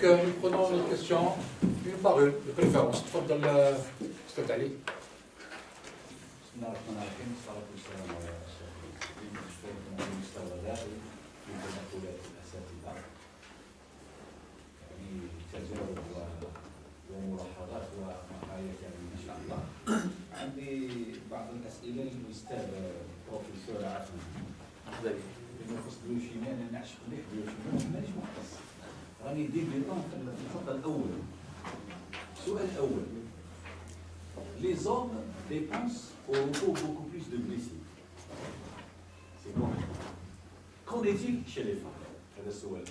Donc nous prenons notre question une par une, de préférence. تفضل أستاذ علي. بسم الله الرحمن الرحيم والصلاة والسلام على أشرف المرسلين مشكوركم على المستوى الراقي في تدخلات الأساتذة يعني تجارب وملاحظات ومقاييس يعني إن شاء الله. عندي بعض الأسئلة للأستاذ بروفيسور عفان. مرحبا بك. بما يخص بيوشيميا أنا نعشق مليح بيوشيميا مانيش مختص. راني ندير لي في الخط الأول. السؤال الأول. Les hommes dépensent au repos beaucoup plus de glucides. C'est bon. Qu'en est-il chez les femmes? هذا السؤال.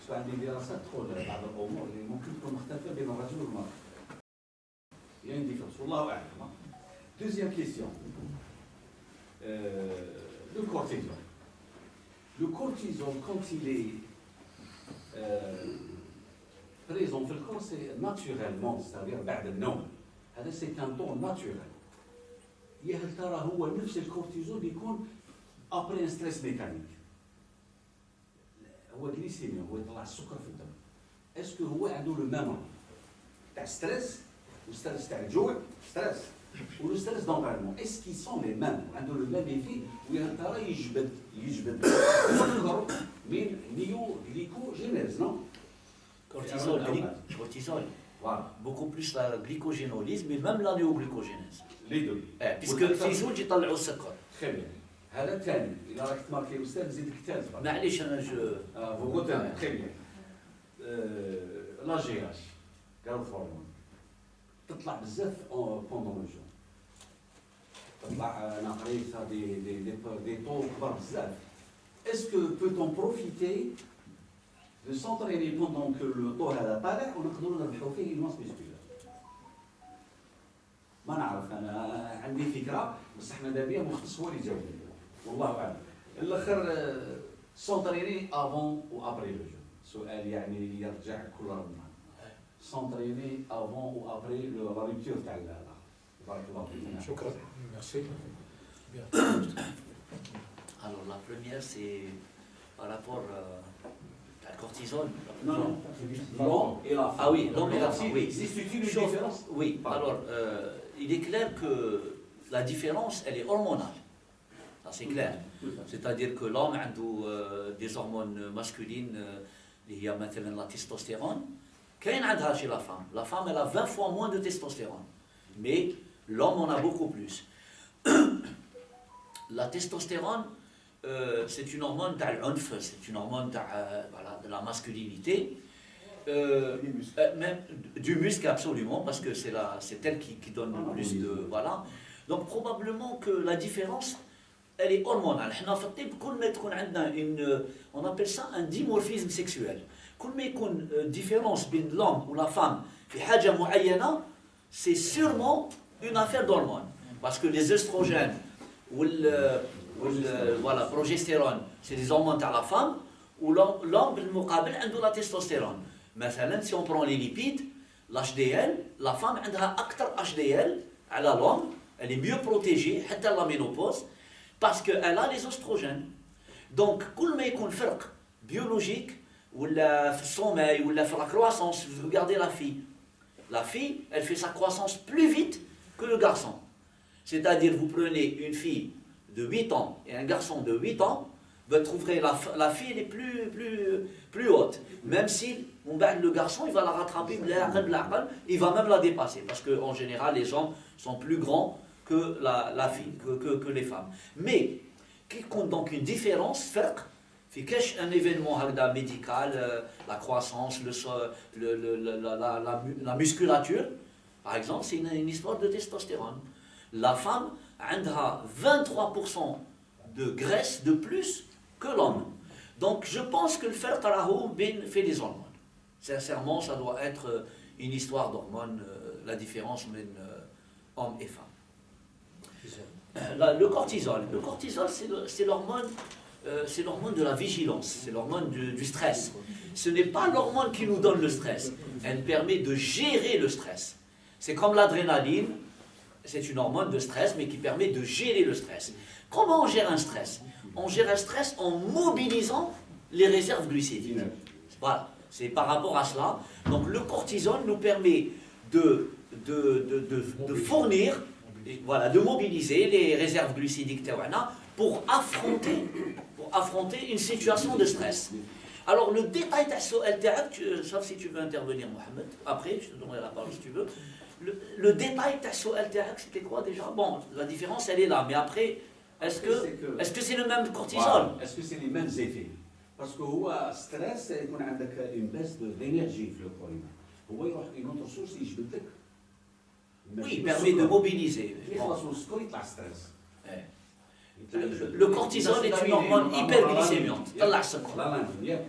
بس عندي دراسات تقول بعض الأمور اللي ممكن تكون مختلفة بين الرجل والمرأة. Il y a une différence. والله أعلم. Deuxième question. Le cortisol. Le cortisol, quand il est présent dans le corps, c'est naturellement, c'est-à-dire بعد النوم. هذا سي كان طون ناتورال. يا هل ترى هو نفس الكورتيزون يكون ابري ستريس ميكانيك. هو جليسيميا هو يطلع السكر في الدم. اسكو هو عنده لو ميم تاع ستريس والستريس تاع الجوع ستريس ولو ستريس دونفيرمون اسكي سون لي ميم عنده لو ميم ايفي ويا هل ترى يجبد السكر من نيو غليكوجينيز نو cortisol. Voilà. Beaucoup plus la glycogénolyse, mais même la néoglycogénèse. Les deux. Puisque في زوج يطلعوا السكر. Très bien. هذا الثاني، إذا راك تماركي أستاذ زيدك الثالث. معليش أنا جو. Vous retenez. Très bien. l'AGH, growth hormone. تطلع بزاف pendant le jour. تطلع أنا قريتها des taux كبار بزاف. Est-ce que peut-on profiter de s'entraîner pendant que le taux هذا طالع ونقدروا نربحوا فيه الماس مسكولار؟ ما نعرف انا عندي فكره بس احنا دابا مختص هو اللي يجاوب والله اعلم. الاخر سونتريني افون و ابري لو جو. سؤال يعني يرجع كل رمضان. سونتريني افون و ابري لا ريبتور تاع الاخر. بارك الله فيك. شكرا. ميرسي. Alors la première c'est par rapport à cortisol. Non, l'homme et la femme. Ah oui, l'homme et la femme, oui. C'est une différence. Oui, alors il est clair que la différence, elle est hormonale. Ça c'est clair. C'est-à-dire que l'homme a des hormones masculines, il y a maintenant la testostérone. Qu'est-ce qu'il chez la femme? La femme, elle a 20 fois moins de testostérone. Mais l'homme en a beaucoup plus. La testostérone, c'est une hormone c'est une hormone voilà, de la masculinité, même du muscle absolument, parce que c'est elle qui donne le plus de... Voilà. Donc probablement que la différence, elle est hormonale. On appelle ça un dimorphisme sexuel. Quand il y a une différence entre l'homme ou la femme, c'est sûrement une affaire d'hormones. Parce que les œstrogènes ou voilà, progestérone, c'est des hormones à la femme, ou l'homme, بالمقابل, عنده la testostérone. مثلا, si on prend les lipides, l'HDL, la femme عندها أكثر HDL على l'homme, elle est mieux protégée, حتى la ménopause, parce qu'elle a les oestrogènes. Donc, كل ما يكون فرق biologique, ولا في الصومي, ولا في la croissance, vous regardez la fille, elle fait sa croissance plus vite que le garçon. C'est-à-dire, vous prenez une fille de 8 ans et un garçon de 8 ans, vous trouverez la fille elle est plus haute. Même si le garçon il va la rattraper, il va même la dépasser. Parce qu'en général, les hommes sont plus grands que la fille, que les femmes. Mais, qui compte donc une différence, un événement médical, la croissance, la musculature, par exemple, c'est une histoire de testostérone. La femme a 23% de graisse de plus que l'homme. Donc je pense que le fer fait des hormones. Sincèrement, ça doit être une histoire d'hormones, la différence entre hommes et femmes. Le cortisol, c'est l'hormone de la vigilance, c'est l'hormone du stress. Ce n'est pas l'hormone qui nous donne le stress, elle permet de gérer le stress. C'est comme l'adrénaline. C'est une hormone de stress, mais qui permet de gérer le stress. Comment on gère un stress? On gère un stress en mobilisant les réserves glucidiques. Voilà. C'est par rapport à cela. Donc le cortisol nous permet de fournir, voilà, de mobiliser les réserves glucidiques taouana pour affronter une situation de stress. Alors le détail sauf si tu veux intervenir Mohamed, après je te donnerai la parole si tu veux. Le détail c'était quoi déjà? Bon, la différence elle est là, mais après, est-ce que c'est le même cortisol? Est-ce que c'est les mêmes effets? Parce que هو ستريس يكون عندك une baisse d'énergie في le corps. هو يروح une autre source يجبد لك. Oui, il permet de mobiliser. يخلص من السكر يطلع ستريس. Le cortisol est une hormone hyperglycémiante. طلع السكر. لا ياك.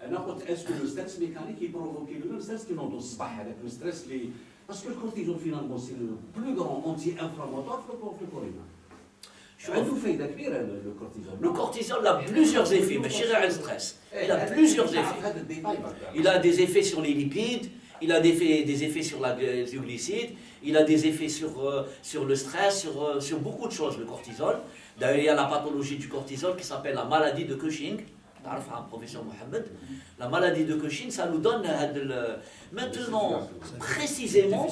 انا قلت اسكو لو ستريس ميكانيك يبروفوكي لو ميم ستريس كي نوضو الصباح هذاك لو ستريس اللي باسكو الكورتيزول فينالمون سي لو بلو غران اونتي انفلاماتوار في الكور عنده فايده كبيره لو كورتيزول. Le cortisol a plusieurs effets, mais chez le stress, il a plusieurs effets. Il a des effets sur les lipides, il a des effets sur les glucides, il a des effets sur le stress, sur beaucoup de choses, le cortisol. D'ailleurs, il y a la pathologie du cortisol qui s'appelle la maladie de Cushing. Professeur Mohamed, la maladie de Cushing, ça nous donne maintenant précisément.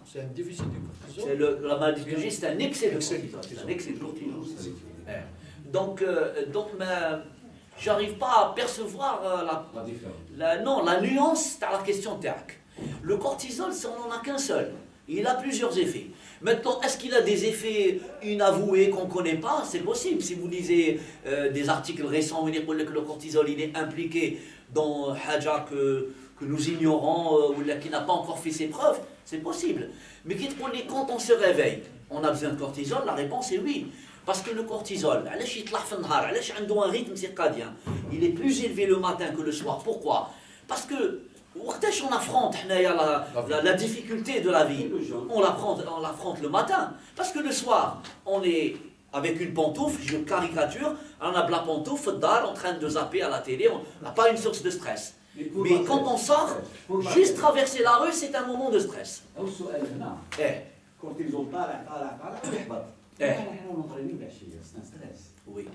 C'est un déficit du cortisol. La maladie de Cushing, c'est un excès de cortisol. C'est un excès de cortisol. Donc, j'arrive pas à percevoir la nuance dans la question TAC. Le cortisol, on n'en a qu'un seul. Il a plusieurs effets. Maintenant, est-ce qu'il a des effets inavoués qu'on ne connaît pas? C'est possible. Si vous lisez des articles récents, vous dire que le cortisol il est impliqué dans Haja que nous ignorons ou qui n'a pas encore fait ses preuves, c'est possible. Mais quand on se réveille, on a besoin de cortisol? La réponse est oui. Parce que le cortisol, il a un rythme circadien. Il est plus élevé le matin que le soir. Pourquoi? Parce que on affronte la difficulté de la vie. On l'affronte le matin. Parce que le soir, on est avec une pantoufle, je caricature, on a la pantoufle en train de zapper à la télé, on n'a pas une source de stress. Mais quand on sort, juste traverser la rue, c'est un moment de stress. Oui.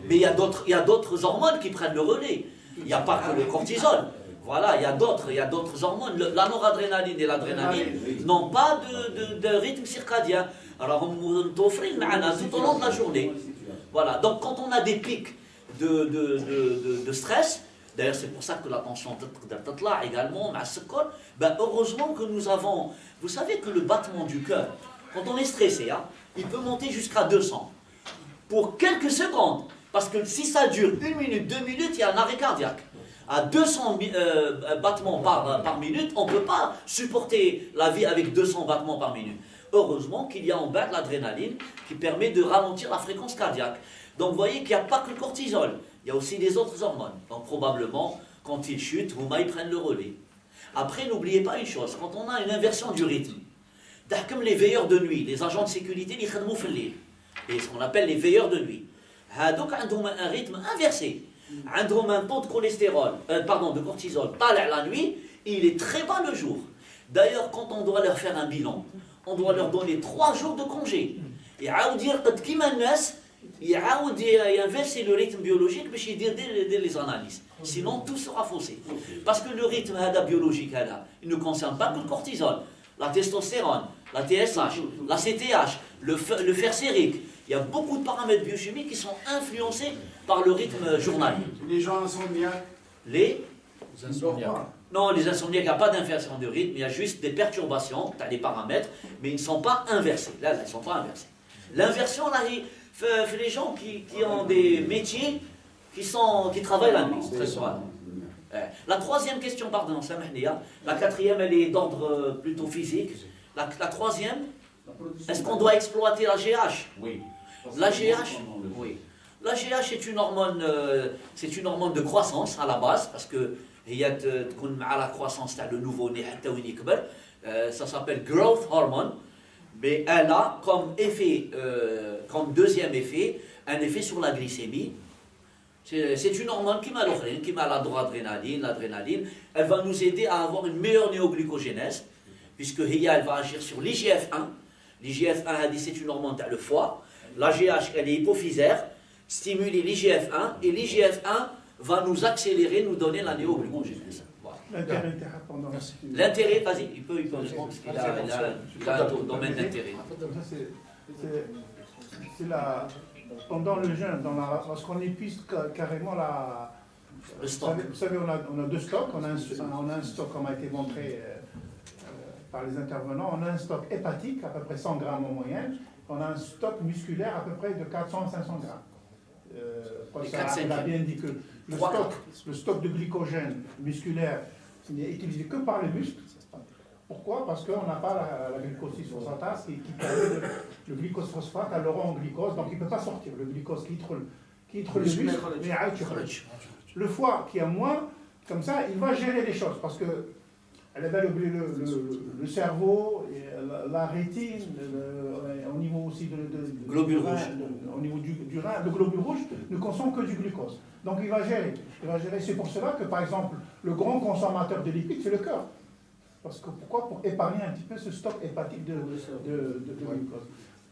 Mais il y a d'autres hormones qui prennent le relais. Il n'y a pas que le cortisol. Voilà, il y a d'autres hormones. La noradrénaline et l'adrénaline n'ont pas de rythme circadien. Alors, on t'offre tout au long de la journée. Voilà, donc quand on a des pics de stress, d'ailleurs c'est pour ça que la tension également, ben heureusement que nous avons... Vous savez que le battement du cœur, quand on est stressé, hein, il peut monter jusqu'à 200. Pour quelques secondes. Parce que si ça dure 1 minute, 2 minutes, il y a un arrêt cardiaque. À 200 battements par minute, on ne peut pas supporter la vie avec 200 battements par minute. Heureusement qu'il y a en bas de l'adrénaline qui permet de ralentir la fréquence cardiaque. Donc vous voyez qu'il n'y a pas que le cortisol, il y a aussi des autres hormones. Donc probablement, quand ils chutent, ils prennent le relais. Après, n'oubliez pas une chose, quand on a une inversion du rythme, comme les veilleurs de nuit, les agents de sécurité, et ce qu'on appelle les veilleurs de nuit, donc ont un rythme inversé. عندهم un taux de cholestérol, de cortisol, la nuit, et il est très bas le jour. D'ailleurs, quand on doit leur faire un bilan, on doit leur donner 3 jours de congé. Et il inverser le rythme biologique pour les analyses. Sinon, tout sera faussé. Parce que le rythme biologique, il ne concerne pas que le cortisol, la testostérone, la TSH, la CTH, le fer sérique. Il y a beaucoup de paramètres biochimiques qui sont influencés par le rythme journalier. Les gens insomniaques. Les insomniaques. Non, les insomniaques, il n'y a pas d'inversion de rythme, il y a juste des perturbations, tu as des paramètres, mais ils ne sont pas inversés. Là, ils ne sont pas inversés. L'inversion, là, fait les gens qui ont des métiers qui travaillent la nuit. Très souvent. La troisième question, pardon, la quatrième, elle est d'ordre plutôt physique. La troisième, est-ce qu'on doit exploiter la GH? Oui. La GH, oui. La GH est une hormone de croissance à la base, parce que à la croissance, le nouveau-né, ça s'appelle growth hormone, mais elle a comme effet, comme deuxième effet, un effet sur la glycémie. C'est une hormone qui m'a la noradrénaline, l'adrénaline. Elle va nous aider à avoir une meilleure néoglycogénèse, puisque elle va agir sur l'IGF-1. L'IGF-1, c'est une hormone le foie. La GH, elle est hypophysaire, stimule l'IGF-1, et l'IGF-1 va nous accélérer, nous donner la néoglucogénèse. Voilà. L'intérêt, vas-y, il peut répondre parce qu'il a un domaine d'intérêt. C'est pendant le jeûne, lorsqu'on épuise carrément le stock. Vous savez, on a deux stocks. On a un stock, comme a été montré par les intervenants, on a un stock hépatique, à peu près 100 grammes en moyenne. On a un stock musculaire à peu près de 400 à 500 grammes. On a bien dit que le stock de glycogène musculaire n'est utilisé que par les muscles. Pourquoi? Parce qu'on n'a pas la glucose 6-phosphatase qui permet le glucose phosphate à l'euro en glucose, donc il ne peut pas sortir. Le glucose qui le muscle, le foie qui a moins, comme ça, il va gérer les choses. Parce que le cerveau, la rétine, au niveau aussi globule rouge. Au niveau du rein, le globule rouge ne consomme que du glucose. Donc il va gérer. C'est pour cela que, par exemple, le grand consommateur de lipides, c'est le cœur. Parce que pourquoi? Pour épargner un petit peu ce stock hépatique de glucose.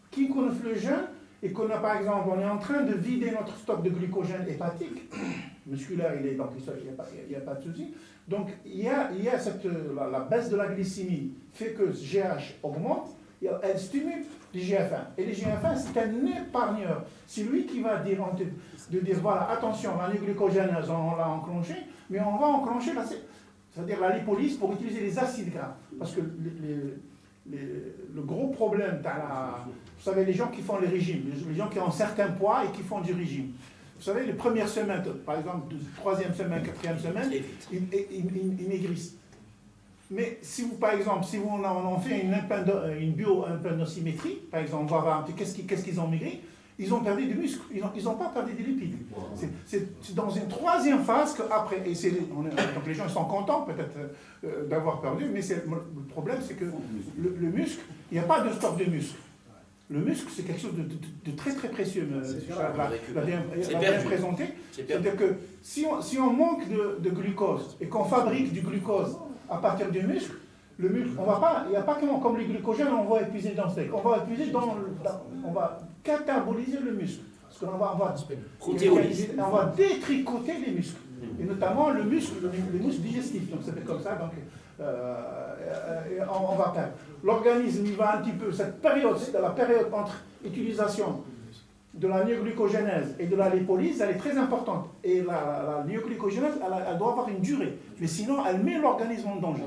Qui connaît le jeûne et qu'on a, par exemple, on est en train de vider notre stock de glycogène hépatique, musculaire, donc il n'y a pas de souci. Donc il y a la baisse de la glycémie fait que GH augmente, elle stimule l'IGF-1. Et l'IGF-1, c'est un épargneur. C'est lui qui va dire voilà, attention, la glucogénèse, on l'a enclenché, mais on va enclencher c'est-à-dire la lipolyse pour utiliser les acides gras. Parce que le gros problème, vous savez, les gens qui font les régimes, les gens qui ont un certain poids et qui font du régime. Vous savez, les premières semaines, par exemple, troisième semaine, quatrième semaine, ils maigrissent. Mais si vous, par exemple, si on en fait une bio-impédocimétrie, par exemple, on va voir qu'est-ce qu'ils ont maigri, ils ont perdu du muscle, ils n'ont pas perdu des lipides. C'est dans une troisième phase qu'après, donc les gens sont contents peut-être d'avoir perdu, mais le problème c'est que le muscle, il n'y a pas de stock de muscle. Le muscle c'est quelque chose de très très précieux, l'a bien présenté. C'est-à-dire que si on manque de glucose et qu'on fabrique du glucose à partir du muscle, le muscle, il n'y a pas comme les glucogènes, on va épuiser dans le steak, on va épuiser on va cataboliser le muscle. Parce qu'on on va détricoter les muscles. Et notamment les muscles digestifs. Donc c'est comme ça, donc on va perdre. L'organisme, il va un petit peu, cette période, c'est la période entre utilisation de la néoglucogénèse et de la lipolyse, elle est très importante. Et la néoglucogénèse, elle doit avoir une durée. Mais sinon, elle met l'organisme en danger.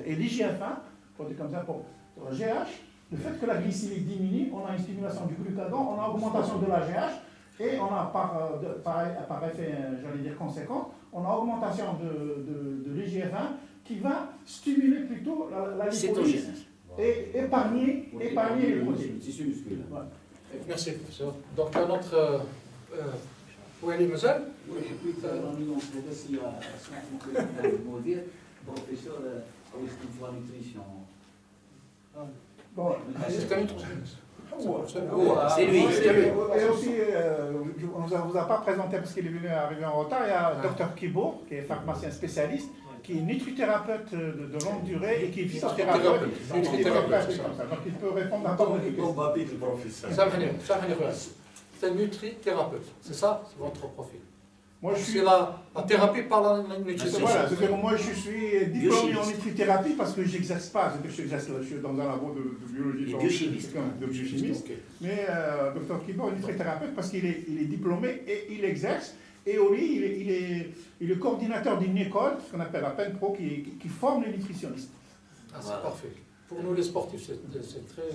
Et l'IGF-1, pour dire comme ça, pour la GH, le fait que la glycémie diminue, on a une stimulation du glucagon, on a augmentation de la GH, et on a par effet, j'allais dire conséquent, on a augmentation de l'IGF-1 qui va stimuler plutôt la lipolyse et épargner les protéines. Tissu musculaire. Ouais. Merci, professeur. Donc, un autre. Oui, allez, monsieur. Oui, بس سمعت من المدير بروفيسور او استنفار نيوتريسيون. Bon, c'est lui. Et aussi, on ne vous a pas présenté parce qu'il est arrivé en retard, il y a Dr Kibour, qui est pharmacien spécialiste, qui est nutrithérapeute de longue durée et qui est physiothérapeute. Donc il peut répondre à toutes les questions. C'est un nutrithérapeute, c'est ça, c'est votre profil. Moi, je suis C'est la thérapie par la nutrition. Voilà, moi je suis diplômé en nutrithérapie parce que je n'exerce pas, je suis dans un labo de biologie, de biochimiste. Mais Dr Kibour est nutrithérapeute parce qu'il est diplômé et il exerce. Et au lit, il est coordinateur d'une école, ce qu'on appelle la PENPRO, qui forme les nutritionnistes. Ah, c'est parfait. Pour nous les sportifs, c'est très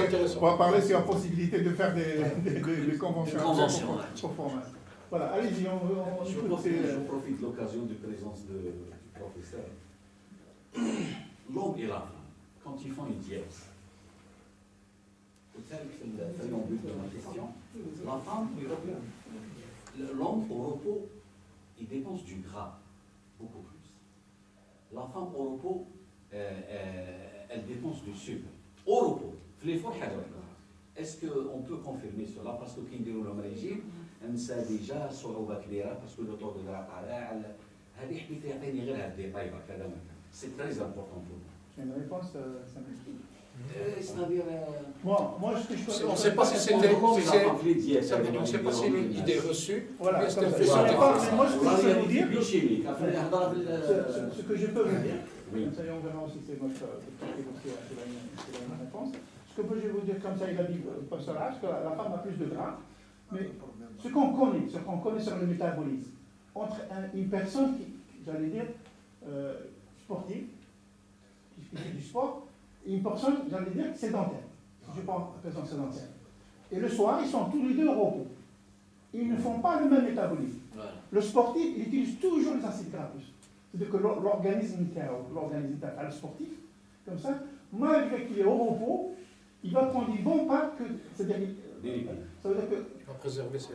intéressant. On va parler sur la possibilité de faire des conventions. Voilà, allez-y, Je profite de l'occasion de présence du professeur. L'homme et la femme, quand ils font une diète, c'est le préambule de ma question. La femme, l'homme au repos, il dépense du gras, beaucoup plus. La femme au repos, elle dépense du sucre. Au repos, l'effort. Est-ce qu'on peut confirmer cela? Parce que quand on dit le régime, ننسى ديجا صعوبة كبيرة باسكو لو طور دو طالع هذه حبيت يعطيني غير هاد الديتاي كذا سي تري امبورطون بور C'est une réponse simple. c'est-à-dire. Moi, ce que je connais. On ne sait pas si c'est une idée reçue. Voilà, mais comme c'est un ça. fait Je sais pas, mais moi, ce que je peux vous dire, chimique. ce que je peux vous dire, Oui. comme ça, on verra aussi c'est votre c'est la même réponse. Ce que je vais vous dire, comme ça, il a dit le professeur H, que la femme a plus de gras, mais ce qu'on connaît sur le métabolisme, entre une personne qui, j'allais dire, sportive, qui fait du sport, et une personne, j'allais dire, sédentaire. Je prends la personne sédentaire. Et le soir, ils sont tous les deux au repos. Ils ne font pas le même métabolisme. Voilà. Le sportif, il utilise toujours les acides gras. C'est-à-dire que l'organisme le sportif, comme ça, malgré qu'il est au repos, il va prendre du bon pas que. C'est-à-dire, ça veut dire que. Il va préserver ses.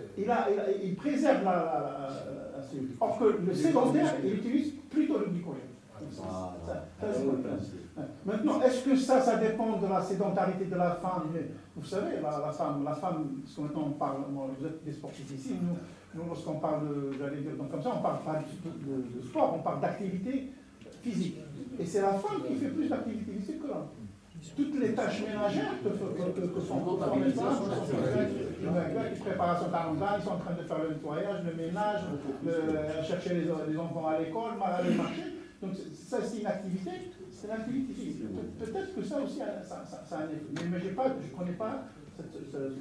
Il préserve la cellule. Or que le sédentaire, il utilise plutôt le glycogène. Maintenant, est-ce que ça dépend de la sédentarité de la femme? Mais vous savez, la femme, parce que maintenant on parle, vous êtes des sportifs ici, nous lorsqu'on parle j'allais dire, donc comme ça, on parle pas de sport, on parle d'activité physique. Et c'est la femme qui fait plus d'activité physique que l'homme. Toutes les tâches ménagères que son médecin, qui prépare son calendrier, ils sont en train de faire le nettoyage, le ménage, chercher les enfants à l'école, aller marcher. Donc ça c'est une activité, physique. Peut-être que ça aussi, ça a un effet. Mais je ne connais pas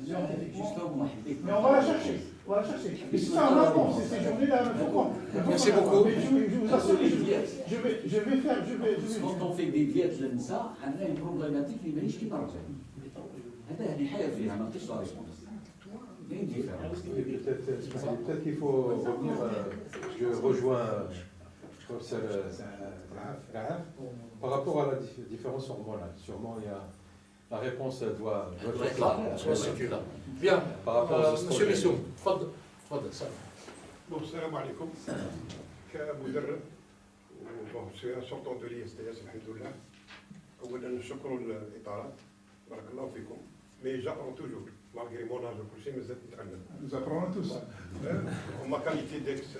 scientifiquement. Mais on va la chercher. Et si ça en avance, c'est ces journées-là, il faut Merci beaucoup. Mais je vous assure, je vais faire. Quand on fait des diètes للنساء عندنا une problématique اللي ماهيش كيما الرجال. هذا اللي حياة فيها ما فيش ريسبونس. Il y a une différence. Peut-être qu'il faut revenir, je rejoins le professeur Rahaf, par rapport à la différence hormonale. Sûrement, la réponse doit être claire. Bien, Par rapport aux monsieur oestrogènes. Missoum, تفضل سلام. Bon, salam alaikum. كمدرب وسي سورتون دو l'ISTS الحمد لله. اولا نشكروا الاطارات بارك الله فيكم. مي جابرون توجور مالغري مون اج وكل شيء مازال نتعلم. Nous apprenons tout ça. وما كاليتي ديكس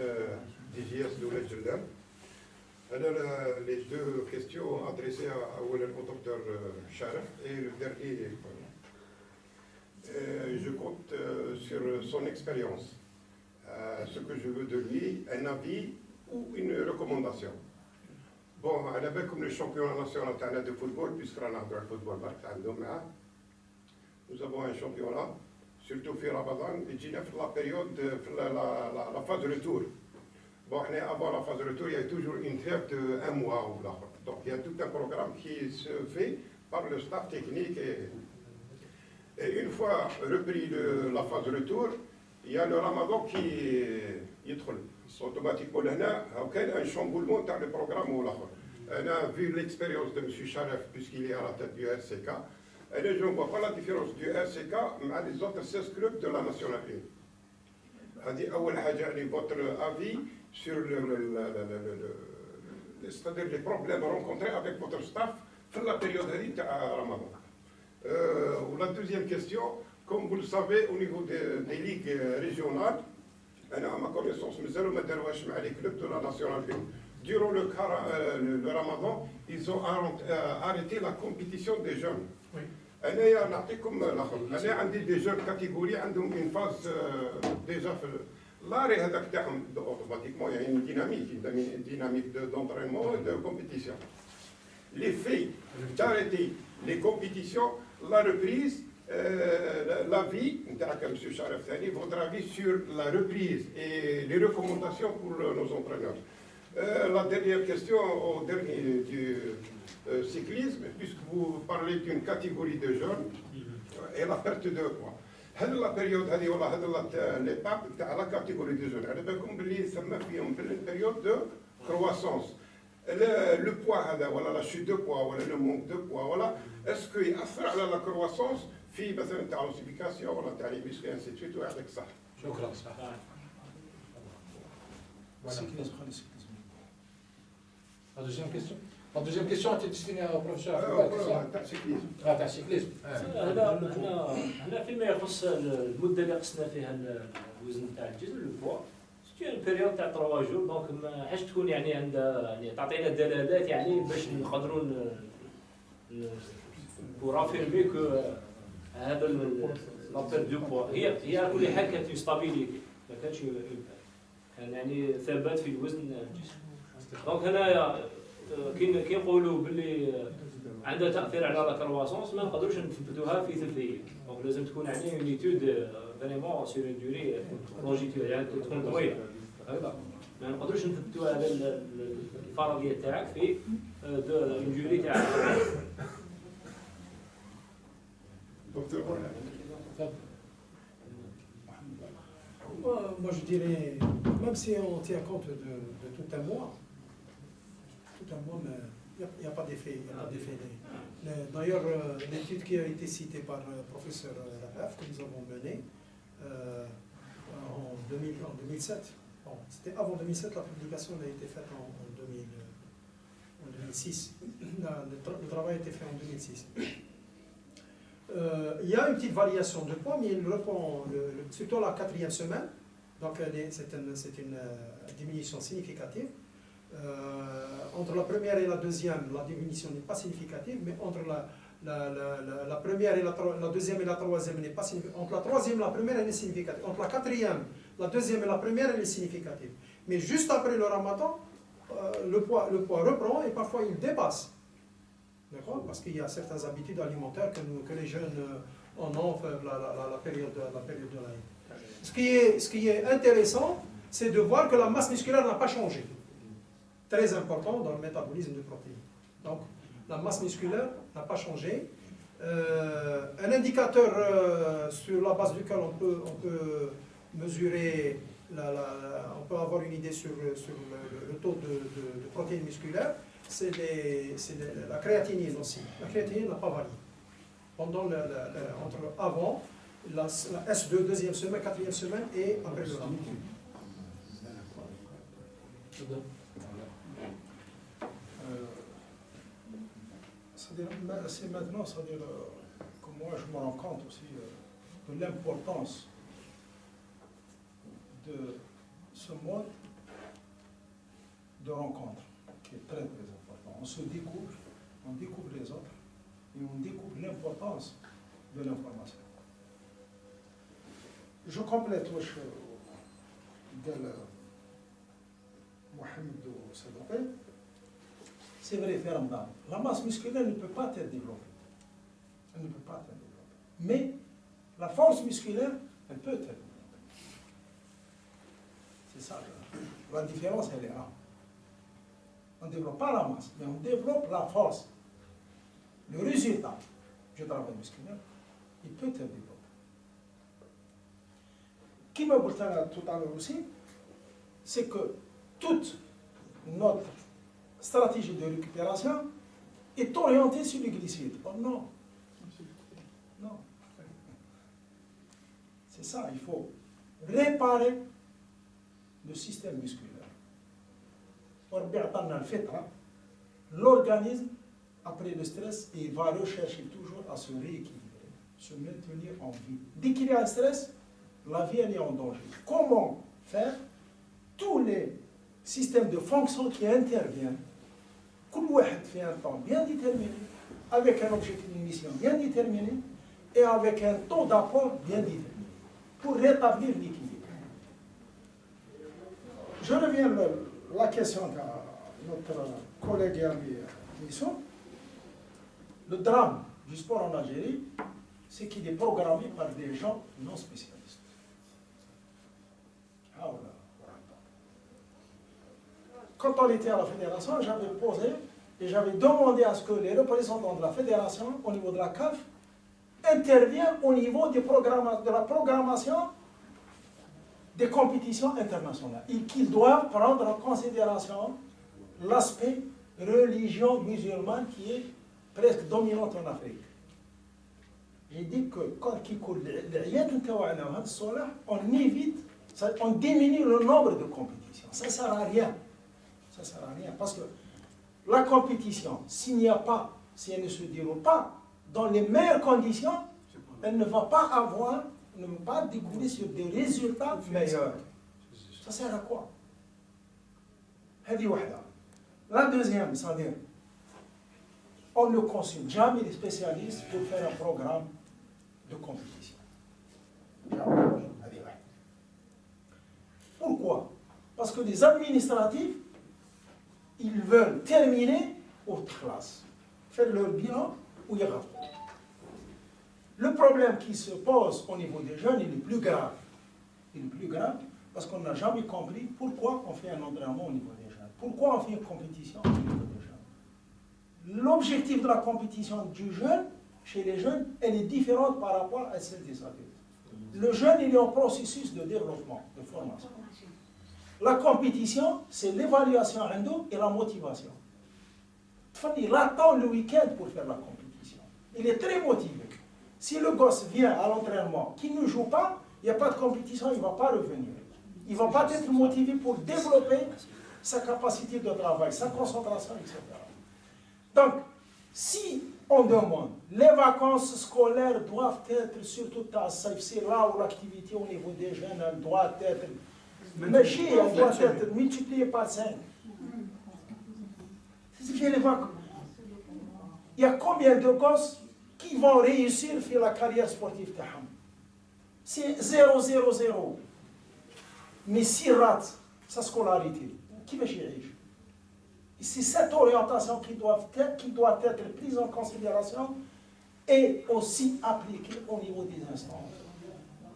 دي جي اس دولة جلدان. Alors, les deux questions adressées au docteur Sharaf et le dernier. Je compte sur son expérience. Ce que je veux de lui, un avis ou une recommandation. Bon, on a comme le championnat national de football, puisqu'on a le football, nous avons un championnat, surtout في رمضان, يجينا في la période, la phase de retour. Bon, avant la phase de retour, il y a toujours une trêve de 1 mois ou l'autre. Donc il y a tout un programme qui se fait par le staff technique. Et une fois repris la phase de retour, il y a le ramadan qui يدخل. Automatiquement, il y a un chamboulement dans le programme ou l'autre. On a vu l'expérience de M. Sharaf, puisqu'il est à la tête du RCK. Et je ne vois pas la différence du RCK avec les autres 16 clubs de la National 1. هذه أول حاجة يعني votre avis sur c'est-à-dire les problèmes rencontrés avec votre staff dans la période de Ramadan. La deuxième question, comme vous le savez, au niveau des ligues régionales, à ma connaissance, les clubs de la National 1, durant le Ramadan, ils ont arrêté la compétition des jeunes. أنا نعطيكم الآخر، أنا عندي دي جون كاتيجوري عندهم une phase déjà في l'arrêt هذاك تاعهم automatiquement il y a une dynamique d'entraînement et de compétition. L'effet d'arrêter les compétitions, la reprise, l'avis, M. Sharaf Thani, votre avis sur la reprise et les recommandations pour nos entraîneurs. La dernière question au dernier du cyclisme, puisque vous parlez d'une catégorie de jeunes et la perte de poids. هذه la période هذه ولا هذه l'étape تاع la catégorie de jeunes. على بالكم باللي يسمى فيهم période de croissance. Le poids هذا ولا la chute de poids ولا le manque de poids ولا est-ce que يأثر على la croissance في مثلا تاع l'ossification ولا تاع les muscles ainsi de suite ويعطيك الصحة. شكرا صح. La deuxième question. La deuxième question était destinée au professeur. تاع cyclisme. تاع السيكليزم. هنا فيما يخص المده اللي قسنا فيها الوزن تاع الجسم لو بوا سيتي بيريود تاع 3 جور دونك ما حاش تكون يعني عندها يعني تعطينا دلالات يعني باش نقدروا pour affirmer que هذا لا بيرد دو بوا هي على كل حال كانت ستابيليتي ما كانش كان يعني ثبات في الوزن الجسم. دونك هنايا كي نقولوا باللي عندها تاثير على لا كرواسونس ما نقدروش نثبتوها في 3 ايام. دونك لازم تكون يعني اون ايتود فريمون سور اون دوري لونجيتيود يعني تكون طويله هكذا. ما نقدروش نثبتوها على الفرضيه تاعك في اون دوري تاع Moi je dirais, même si on tient compte de tout un mois, mais il n'y a pas d'effet. D'ailleurs, l'étude qui a été citée par le professeur Raphaël, que nous avons menée en 2007, bon, c'était avant 2007, la publication a été faite en 2006. Le travail a été fait en 2006. Il y a une petite variation de poids, mais il reprend surtout la 4e semaine, donc c'est une diminution significative. Entre la première et la deuxième, la diminution n'est pas significative, mais entre la première et la deuxième et la troisième n'est pas significative. Entre la troisième et la première, elle est significative. Entre la quatrième, la deuxième et la première, elle est significative. Mais juste après le ramadan, le poids reprend et parfois il dépasse. D'accord? Parce qu'il y a certaines habitudes alimentaires que les jeunes en ont la période de l'année. Ce qui est intéressant, c'est de voir que la masse musculaire n'a pas changé. Très important dans le métabolisme de protéines. Donc, la masse musculaire n'a pas changé. Un indicateur sur la base duquel on peut mesurer, on peut avoir une idée sur le taux de protéines musculaires, c'est la créatinine aussi. La créatinine n'a pas varié. Pendant avant la S2, deuxième semaine, 4e semaine et après le ramadan. C'est maintenant, c'est-à-dire que moi je me rends compte aussi de l'importance de ce mode de rencontre, qui est très très important. On se découvre, on découvre les autres et on découvre l'importance de l'information. Je complète le choix de Mohamed Sadouqi. C'est vrai, Ramadan. La masse musculaire ne peut pas être développée. Elle ne peut pas être développée. Mais la force musculaire, elle peut être développée. C'est ça. La différence, elle est là. On ne développe pas la masse, mais on développe la force. Le résultat du travail musculaire, il peut être développé. Qui m'a dit tout à l'heure aussi, c'est que toute notre stratégie de récupération est orientée sur les glycides. Oh non. Non. C'est ça, il faut réparer le système musculaire. L'organisme, après le stress, il va rechercher toujours à se rééquilibrer, se maintenir en vie. Dès qu'il y a un stress, la vie elle est en danger. Comment faire? Tous les systèmes de fonction qui interviennent, fait un temps bien déterminé, avec un objectif de mission bien déterminé et avec un taux d'apport bien déterminé pour rétablir l'équilibre. Je reviens à la question de notre collègue Hervé Misson. Le drame du sport en Algérie, c'est qu'il est programmé par des gens non spécialistes. Ah, voilà. Quand on était à la fédération, j'avais posé et j'avais demandé à ce que les représentants de la fédération, au niveau de la CAF, interviennent au niveau de la programmation des compétitions internationales et qu'ils doivent prendre en considération l'aspect religion musulmane qui est presque dominante en Afrique. J'ai dit que quand on évite, on diminue le nombre de compétitions. Ça ne sert à rien. Ça ne sert à rien. Parce que la compétition, si elle ne se déroule pas dans les meilleures conditions, elle ne va pas découler sur des résultats meilleurs. Ça sert à quoi? La deuxième, c'est-à-dire, on ne consulte jamais les spécialistes pour faire un programme de compétition. Pourquoi? Parce que les administratifs, ils veulent terminer aux classes, faire leur bilan ou y rapporter. Le problème qui se pose au niveau des jeunes, il est plus grave. Il est plus grave parce qu'on n'a jamais compris pourquoi on fait un entraînement au niveau des jeunes. Pourquoi on fait une compétition au niveau des jeunes. L'objectif de la compétition du jeune, chez les jeunes, elle est différente par rapport à celle des adultes. Le jeune, il est en processus de développement, de formation. La compétition, c'est l'évaluation et la motivation. Il attend le week-end pour faire la compétition. Il est très motivé. Si le gosse vient à l'entraînement, qui ne joue pas, il n'y a pas de compétition, il ne va pas revenir. Il ne va pas être motivé pour développer sa capacité de travail, sa concentration, etc. Donc, si on demande, les vacances scolaires doivent être, surtout à Saïf, c'est là où l'activité au niveau des jeunes, elle doit être multipliée par 5. Il y a combien de gosses qui vont réussir à faire la carrière sportive? C'est 0-0-0. Mais s'il rate sa scolarité, qui va gérer? C'est cette orientation qui doit être prise en considération et aussi appliquée au niveau des instances.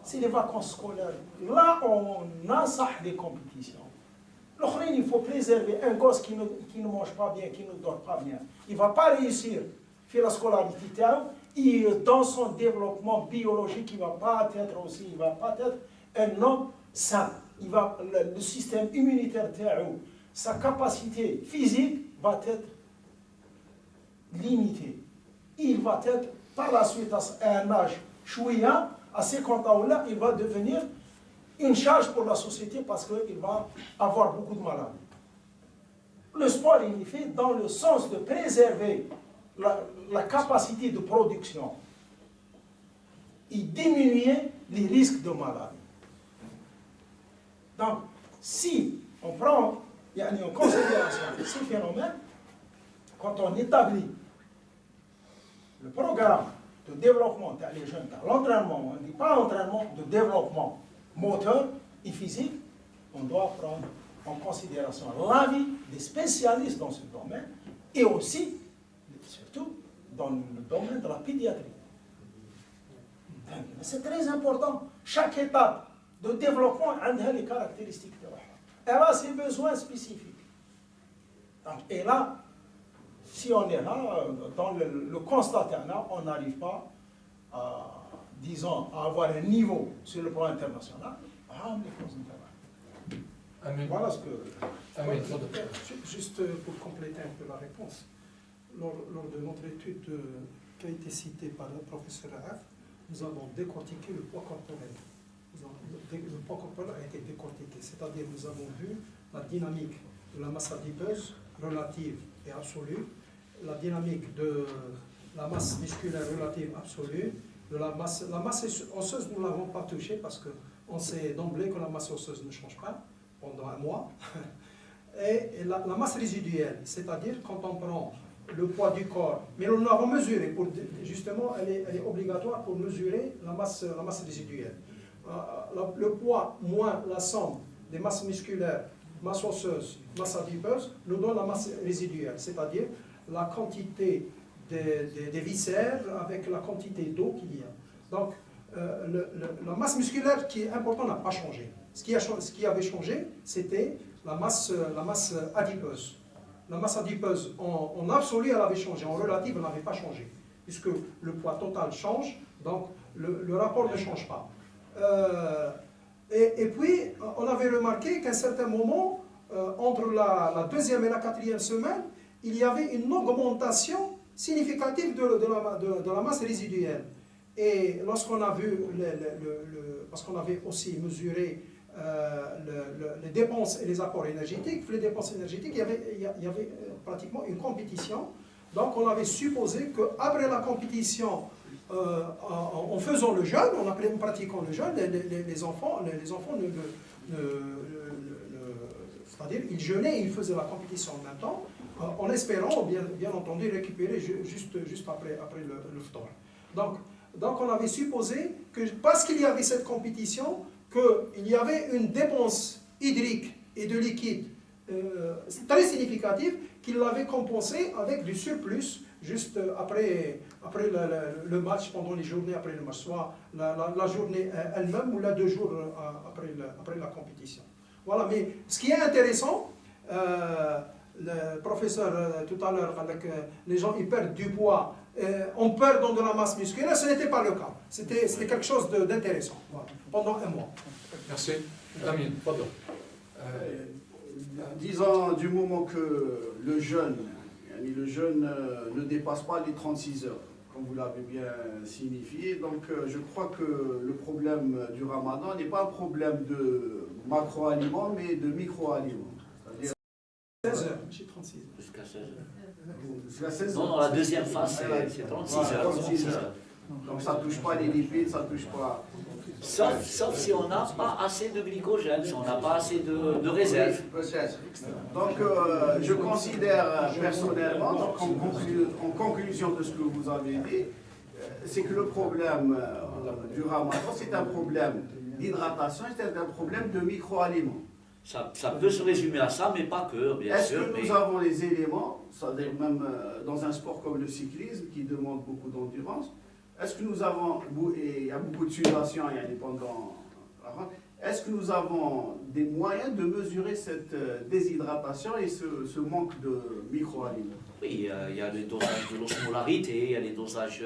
C'est les vacances scolaires. Là, on ensache des compétitions. L'autre, il faut préserver un gosse qui ne mange pas bien, qui ne dort pas bien. Il ne va pas réussir à faire la scolarité. Et dans son développement biologique, il ne va pas être un homme sain. Le système immunitaire, sa capacité physique va être limitée. Il va être, par la suite, à un âge chouïa, à 50 ans-là, il va devenir une charge pour la société parce qu'il va avoir beaucoup de maladies. Le sport, il est fait dans le sens de préserver la capacité de production et diminuer les risques de maladie. Donc, si on prend en considération ces phénomènes, quand on établit le programme de développement des jeunes, l'entraînement, on ne dit pas entraînement, de développement moteur et physique, on doit prendre en considération l'avis des spécialistes dans ce domaine et aussi, surtout, dans le domaine de la pédiatrie. C'est très important. Chaque étape de développement a les caractéristiques de elle a ses besoins spécifiques. Donc, et là, si on est là, dans le constater, on n'arrive pas à, disons, à avoir un niveau sur le plan international. Voilà ce que... Juste pour compléter un peu la réponse. Lors de notre étude qui a été citée par le professeur Araf, nous avons décortiqué le poids corporel. Le poids corporel a été décortiqué, c'est-à-dire nous avons vu la dynamique de la masse adipeuse relative et absolue, la dynamique de la masse musculaire relative absolue, de la masse osseuse, nous ne l'avons pas touchée parce qu'on sait d'emblée que la masse osseuse ne change pas pendant un mois, et la masse résiduelle, c'est-à-dire quand on prend le poids du corps, mais nous l'avons mesuré, justement elle est obligatoire pour mesurer la masse résiduelle. Le poids moins la somme des masses musculaires, masse osseuse, masse adipeuse, nous donne la masse résiduelle, c'est-à-dire la quantité des viscères avec la quantité d'eau qu'il y a. Donc, la masse musculaire qui est importante n'a pas changé. Ce qui avait changé, c'était la masse adipeuse. La masse adipeuse, en absolu, elle avait changé. En relative, elle n'avait pas changé. Puisque le poids total change, donc le rapport ne change pas. Et puis, on avait remarqué qu'à un certain moment, entre la deuxième et la quatrième semaine, il y avait une augmentation significative de la masse résiduelle. Et lorsqu'on a vu, parce qu'on avait aussi mesuré les dépenses et les apports énergétiques, les dépenses énergétiques, il y avait pratiquement une compétition. Donc on avait supposé qu'après la compétition, en faisant le jeûne, en pratiquant le jeûne, les enfants c'est-à-dire ils jeûnaient et ils faisaient la compétition en même temps. en espérant bien entendu récupérer juste après le ftar. Donc on avait supposé que parce qu'il y avait cette compétition, qu'il y avait une dépense hydrique et de liquide très significative qu'il l'avait compensé avec du surplus juste après le match, pendant les journées après le match, soit la journée elle-même ou les 2 jours après la compétition. Voilà, mais ce qui est intéressant, le professeur tout à l'heure, les gens ils perdent du poids en perdant de la masse musculaire, ce n'était pas le cas. C'était quelque chose d'intéressant, voilà, pendant un mois. Merci. Damien, pardon. Disons, du moment que le jeûne ne dépasse pas les 36 heures, comme vous l'avez bien signifié, donc je crois que le problème du ramadan n'est pas un problème de macro-aliments, mais de micro-aliments. 16 heures, j'ai 36 heures. Jusqu'à 16 heures. Jusqu'à 16 heures. Non, la deuxième phase, c'est 36 heures. 36 heures. Donc ça ne touche pas les lipides, ça ne touche pas... Sauf si on n'a pas assez de glycogène, si on n'a pas assez de réserve. Peut-être. Donc je considère personnellement, donc, en conclusion de ce que vous avez dit, c'est que le problème du ramadan, c'est un problème d'hydratation, c'est un problème de micro-aliments. Ça peut se résumer à ça, mais pas que, bien sûr. Est-ce que nous avons les éléments, c'est-à-dire même dans un sport comme le cyclisme, qui demande beaucoup d'endurance, est-ce que nous avons, et il y a beaucoup de sudation pendant la rente, est-ce que nous avons des moyens de mesurer cette déshydratation et ce manque de micro-aliments? Oui, il y a les dosages de l'osmolarité, il y a les dosages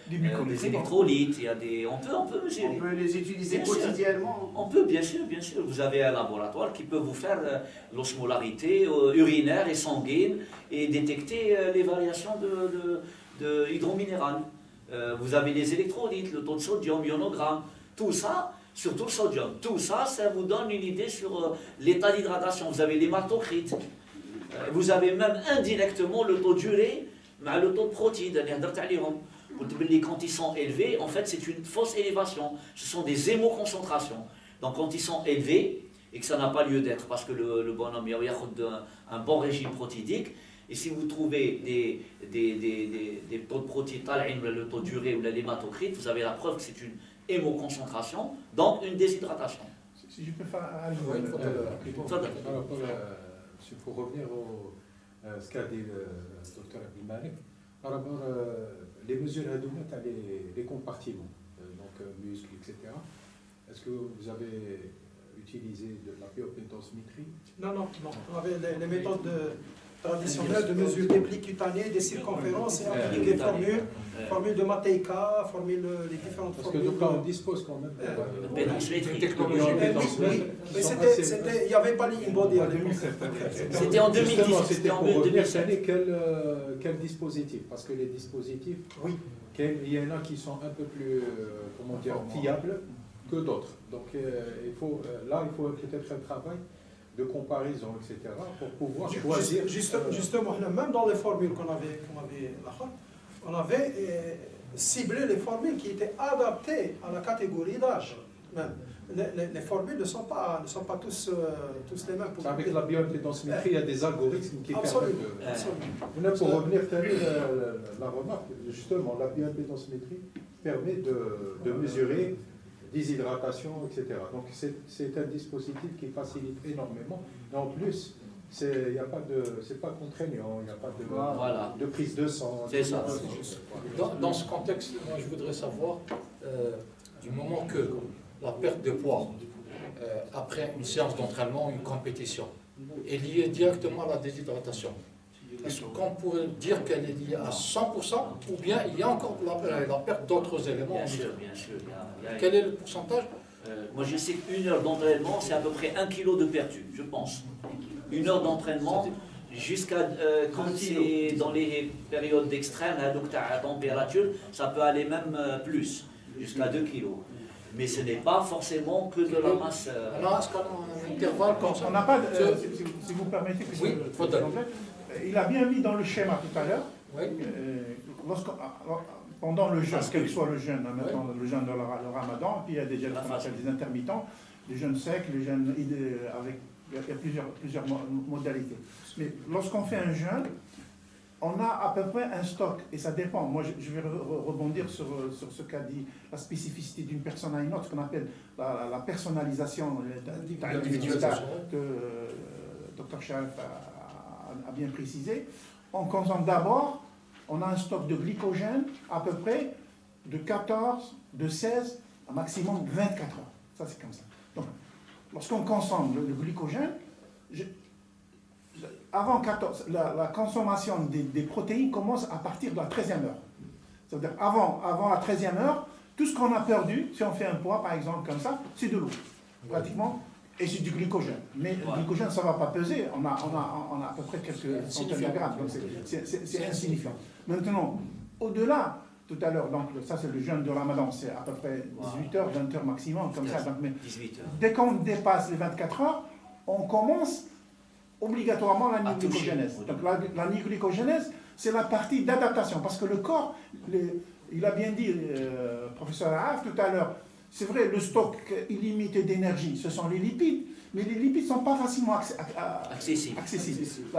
des électrolytes, on peut mesurer. On peut les utiliser bien quotidiennement. On peut, bien sûr. Vous avez un laboratoire qui peut vous faire l'osmolarité urinaire et sanguine et détecter les variations de hydrominérales. Vous avez les électrolytes, le taux de sodium, ionogramme, tout ça, surtout le sodium. Tout ça, ça vous donne une idée sur l'état d'hydratation. Vous avez l'hématocrite. Vous avez même indirectement le taux d'urée, le taux de protéines, quand ils sont élevés, en fait c'est une fausse élévation, ce sont des hémoconcentrations. Donc quand ils sont élevés, et que ça n'a pas lieu d'être, parce que le bonhomme il a un bon régime protidique, et si vous trouvez des taux de protéines, le taux d'urée ou l'hématocrite, vous avez la preuve que c'est une hémoconcentration, donc une déshydratation. Si je peux faire pour revenir à ce qu'a dit le docteur Abdelmalek, par rapport les mesures à les compartiments, donc muscles, etc. Est-ce que vous avez utilisé de la pyropédosmétrie? Non. On avait les méthodes traditionnelles de mesure des plis cutanés, des circonférences et appliquer des formules de Matejka, les différentes Parce formules. que donc là, on dispose quand même Pédosmétrie. Oui, mais il n'y avait pas l'in-body à l'époque. C'était en 2010. C'était pour revenir cette année, quel dispositif? Parce que les dispositifs, oui, il y en a qui sont un peu plus fiables que d'autres. Donc il faut peut-être un travail de comparaison, etc., pour pouvoir choisir. Justement, même dans les formules qu'on avait on avait ciblé les formules qui étaient adaptées à la catégorie d'âge. Les formules ne sont pas tous les mêmes. Avec la bioimpédensmétrie, il y a des algorithmes qui permettent de... Pour revenir, la remarque, justement, la bioimpédensmétrie permet de mesurer déshydratation, etc. Donc c'est un dispositif qui facilite énormément. Et en plus, c'est pas contraignant, il n'y a pas de prise de sang. C'est ça. Dans ce contexte, moi je voudrais savoir, du moment que la perte de poids, après une séance d'entraînement, une compétition, est liée directement à la déshydratation, est-ce qu'on pourrait dire qu'elle est liée à 100% ou bien il y a encore la perte d'autres éléments? Bien sûr. Quel est le pourcentage? Moi je sais qu'une heure d'entraînement, c'est à peu près 1 kg de perdu, je pense. Une heure d'entraînement, jusqu'à quand c'est dans les périodes d'extrême, donc à température, ça peut aller même plus, jusqu'à 2 kg. Mais ce n'est pas forcément que de la masse. Alors, est-ce qu'on a un intervalle comme ça? On n'a pas si vous permettez que oui, il a bien mis dans le schéma tout à l'heure, oui. Pendant le jeûne, quel que soit le jeûne, maintenant le jeûne de le ramadan, puis il y a déjà des intermittents, les jeûnes secs, les jeûnes avec Il y a plusieurs modalités. Mais lorsqu'on fait un jeûne, on a à peu près un stock, et ça dépend. Moi, je vais rebondir sur ce qu'a dit la spécificité d'une personne à une autre, ce qu'on appelle la personnalisation que Dr Sharif a bien précisé. On consomme d'abord, on a un stock de glycogène à peu près de 14, de 16, à maximum 24 heures. Ça, c'est comme ça. Donc, lorsqu'on consomme le glycogène, avant 14, la consommation des protéines commence à partir de la 13e heure. C'est-à-dire avant la 13e heure, tout ce qu'on a perdu, si on fait un poids par exemple comme ça, c'est de l'eau, pratiquement, et c'est du glycogène. Mais le glycogène, ça ne va pas peser, on a à peu près quelques centaines de grammes, donc c'est insignifiant. Maintenant, au-delà, tout à l'heure, donc ça c'est le jeûne de Ramadan, c'est à peu près 18 heures, 20 heures maximum, comme ça. Donc, mais 18 heures. dès qu'on dépasse les 24 heures, on commence obligatoirement la nioglycogénèse. Donc la nioglycogénèse, c'est la partie d'adaptation, parce que le corps, il a bien dit, professeur Araf tout à l'heure, c'est vrai, le stock illimité d'énergie, ce sont les lipides, mais les lipides ne sont pas facilement accessibles.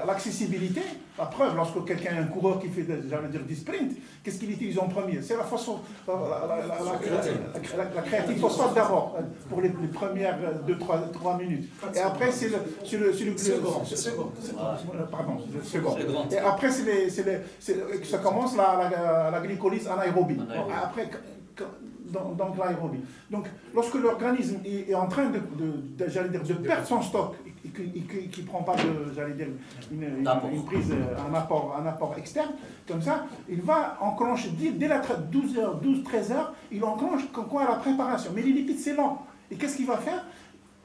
L'accessibilité, la preuve, lorsque quelqu'un, un coureur qui fait, j'allais dire, du sprint, qu'est-ce qu'il utilise en premier? C'est la créatine phosphate d'abord, pour les premières 2-3 minutes. Et après, c'est le second. Et après, ça commence la glycolyse anaérobie. Après, donc l'aérobie. Donc, lorsque l'organisme est en train de perdre son stock, et qu'il ne prend pas une prise, un apport externe, comme ça, il va enclencher, dès la 12-13 heures, il enclenche quoi la préparation. Mais les lipides, c'est lent. Et qu'est-ce qu'il va faire?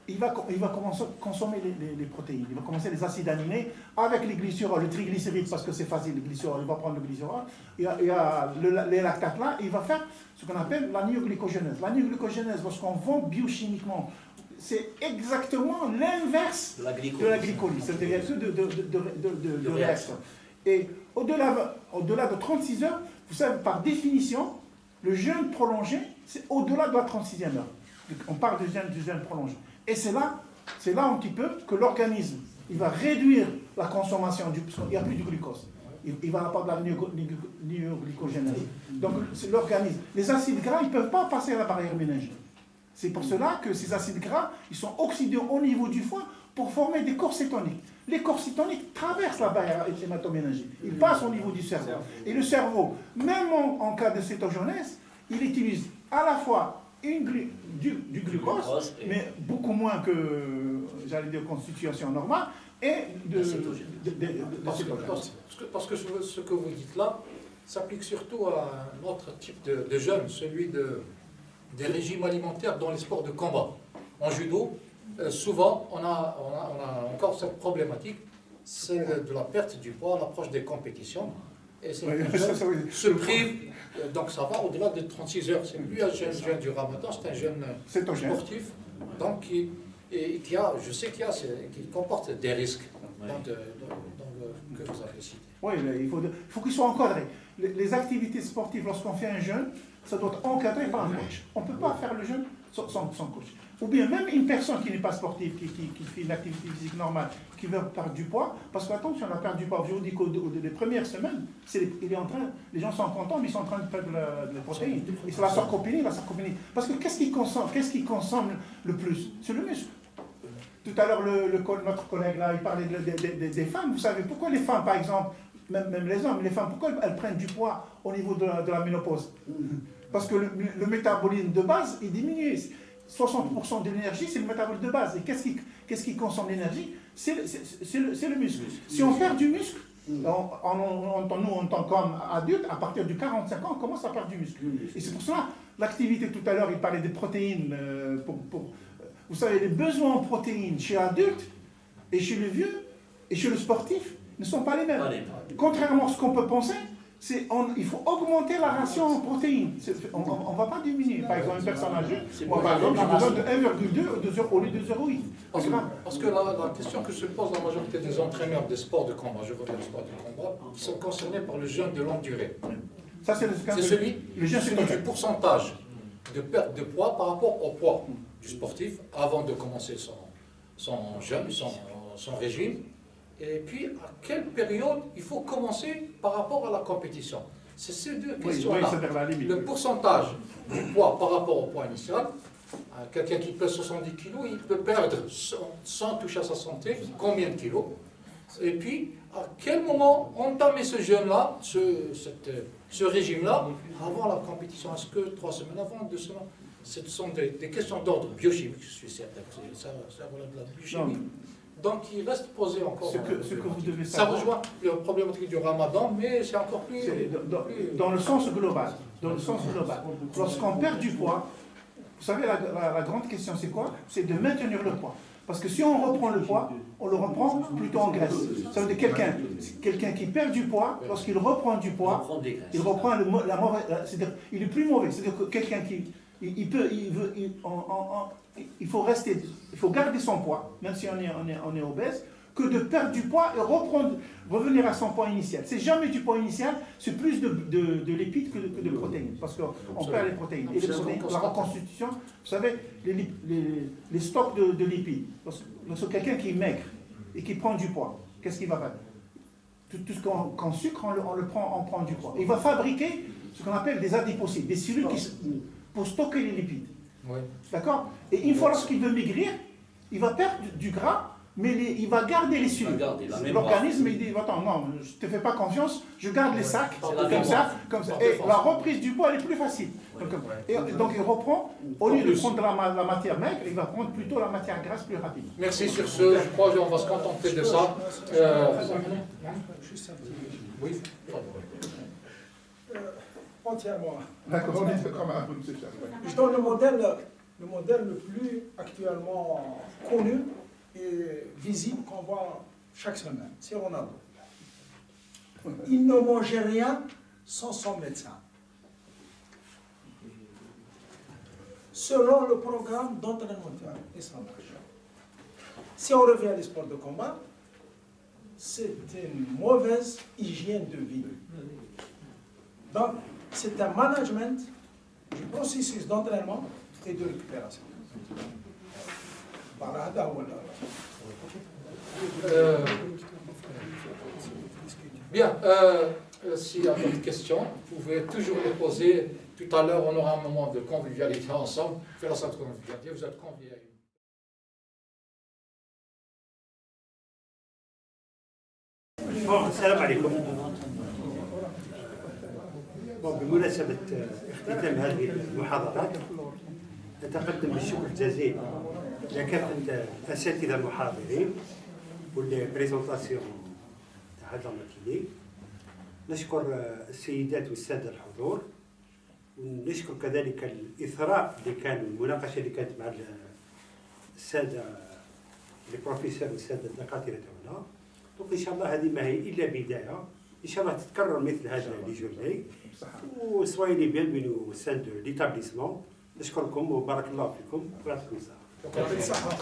Il va commencer à consommer les protéines. Il va commencer les acides aminés avec les glycérols, le triglycéride, parce que c'est facile, le glycérol, il va prendre le glycérol. Il y a les lactates là, et il va faire ce qu'on appelle la nioglycogénèse. La nioglycogénèse, lorsqu'on voit biochimiquement, c'est exactement l'inverse de la glycolyse. C'est-à-dire qu'il y a que de réaction. Et au-delà de 36 heures, vous savez, par définition, le jeûne prolongé, c'est au-delà de la 36e heure. On parle du jeûne prolongé. Et c'est là un petit peu que l'organisme, il va réduire la consommation parce qu'il n'y a plus de glucose. Il va avoir de la nioglycogénèse. Donc c'est l'organisme. Les acides gras, ils ne peuvent pas passer à la barrière ménagère. C'est pour cela que ces acides gras, ils sont oxydés au niveau du foie pour former des corps cétoniques. Les corps cétoniques traversent la barrière hématoménagère. Ils passent au niveau du cerveau. Et le cerveau, même en cas de cétogenèse, il utilise à la fois du glucose, mais beaucoup moins que, j'allais dire, constitution normale, et de cétogène. Parce que ce que vous dites là s'applique surtout à un autre type de jeûne, celui des régimes alimentaires dans les sports de combat. En judo, souvent, on a encore cette problématique, celle de la perte du poids à l'approche des compétitions. Et ces jeunes se privent, donc ça va au-delà de 36 heures. C'est plus un jeûne du Ramadan, c'est un jeûne sportif, donc je sais qu'il comporte des risques que vous avez cités. Oui, il faut qu'ils soient encadrés. Les activités sportives, lorsqu'on fait un jeûne, ça doit être encadré par un coach. On ne peut pas faire le jeûne sans coach. Ou bien même une personne qui n'est pas sportive, qui fait une activité physique normale, qui veut perdre du poids, parce qu'attention, on a perdu du poids. Je vous dis qu'au les premières semaines, les gens sont contents, mais ils sont en train de perdre les protéines. Et c'est la sarcopénie. Parce que qu'est-ce qui consomme le plus? C'est le muscle. Tout à l'heure, notre collègue là, il parlait des femmes. Vous savez pourquoi les femmes, par exemple, même les hommes, les femmes, pourquoi elles prennent du poids au niveau de la ménopause? Parce que le métabolisme de base, il diminue. 60% de l'énergie, c'est le métabolisme de base. Et qu'est-ce qui consomme l'énergie? C'est le muscle. Si on perd du muscle, nous, en tant qu'adultes, à partir de 45 ans, on commence à perdre du muscle. Et c'est pour cela, l'activité, tout à l'heure, il parlait des protéines. Vous savez, les besoins en protéines chez l'adulte, et chez le vieux, et chez le sportif, ne sont pas les mêmes. Contrairement à ce qu'on peut penser, il faut augmenter la ration en protéines. On ne va pas diminuer. Par exemple, une personne âgée, moi par exemple, j'ai besoin de 1,2 au lieu de 0,8. Parce que la question que se pose la majorité des entraîneurs des sports de combat, je reviens aux sports de combat, qui sont concernés par le jeûne de longue durée. Ça, c'est celui du pourcentage de perte de poids par rapport au poids du sportif avant de commencer son jeûne, son régime, et puis à quelle période il faut commencer par rapport à la compétition. C'est ces deux questions-là. c'est-à-dire la limite. Le pourcentage du poids par rapport au poids initial. Quelqu'un qui pèse 70 kg, il peut perdre, sans toucher à sa santé, combien de kilos. Et puis, à quel moment entamer ce jeûne-là, ce régime-là, avant la compétition? Est-ce que 3 semaines avant, 2 semaines? Ce sont des questions d'ordre biochimique, je suis certain. Ça relève de la biochimie. Donc, il reste posé encore. Ce que vous devez ça savoir. rejoint le problématique du ramadan, mais c'est encore plus. Dans le sens global. Lorsqu'on perd du poids, vous savez, la grande question, c'est quoi? C'est de maintenir le poids. Parce que si on reprend le poids, on le reprend plutôt en graisse. Ça veut dire quelqu'un qui perd du poids, lorsqu'il reprend du poids, il reprend la mauvaise. C'est-à-dire, il est plus mauvais. C'est-à-dire que quelqu'un qui. Il faut garder son poids, même si on est obèse, que de perdre du poids et revenir à son poids initial. C'est jamais du poids initial, c'est plus de lipides que de protéines, parce qu'on perd les protéines. Et les protéines, la reconstitution, vous savez, les stocks de lipides. Lorsque quelqu'un qui est maigre et qui prend du poids, qu'est-ce qu'il va faire? Tout ce qu'on sucre, on prend du poids. Il va fabriquer ce qu'on appelle des adipocytes, des cellules pour stocker les lipides. Oui. D'accord? Et une fois lorsqu'il veut maigrir, il va perdre du gras, mais il va garder les cellules. L'organisme, il dit, attends, non, je ne te fais pas confiance, je garde les sacs, comme ça. Et la reprise du poids, elle est plus facile. Donc il reprend, au lieu de prendre la matière maigre, il va prendre plutôt la matière grasse plus rapide. Merci sur ce, je crois qu'on va se contenter de ça. Oui. Entièrement. D'accord. Je donne le modèle le plus actuellement connu et visible qu'on voit chaque semaine. C'est Ronaldo. Il ne mangeait rien sans son médecin. Selon le programme d'entraînement et ça marche. Si on revient à les sports de combat, c'est une mauvaise hygiène de vie. Donc, c'est un management du processus d'entraînement et de récupération. Bien, s'il y a d'autres questions, vous pouvez toujours les poser. Tout à l'heure, on aura un moment de convivialité ensemble. Faire ça de convivialité, vous êtes conviés. السلام عليكم. بمناسبة اختتام هذه المحاضرات نتقدم بالشكر الجزيل لكافة الأساتذة المحاضرين والبريزونطاسيون تاع هذا الماكيني. نشكر السيدات والسادة الحضور، ونشكر كذلك الإثراء اللي كان المناقشة اللي كانت مع السادة البروفيسور والسادة الدكاترة تاعنا. إن شاء الله هذه ما هي إلا بداية، إن شاء الله تتكرر مثل هذا لي جورني وسوي لي بيانفينو سان دو ليتابليسمون. نشكركم وبارك الله فيكم ويعطيكم الصحة.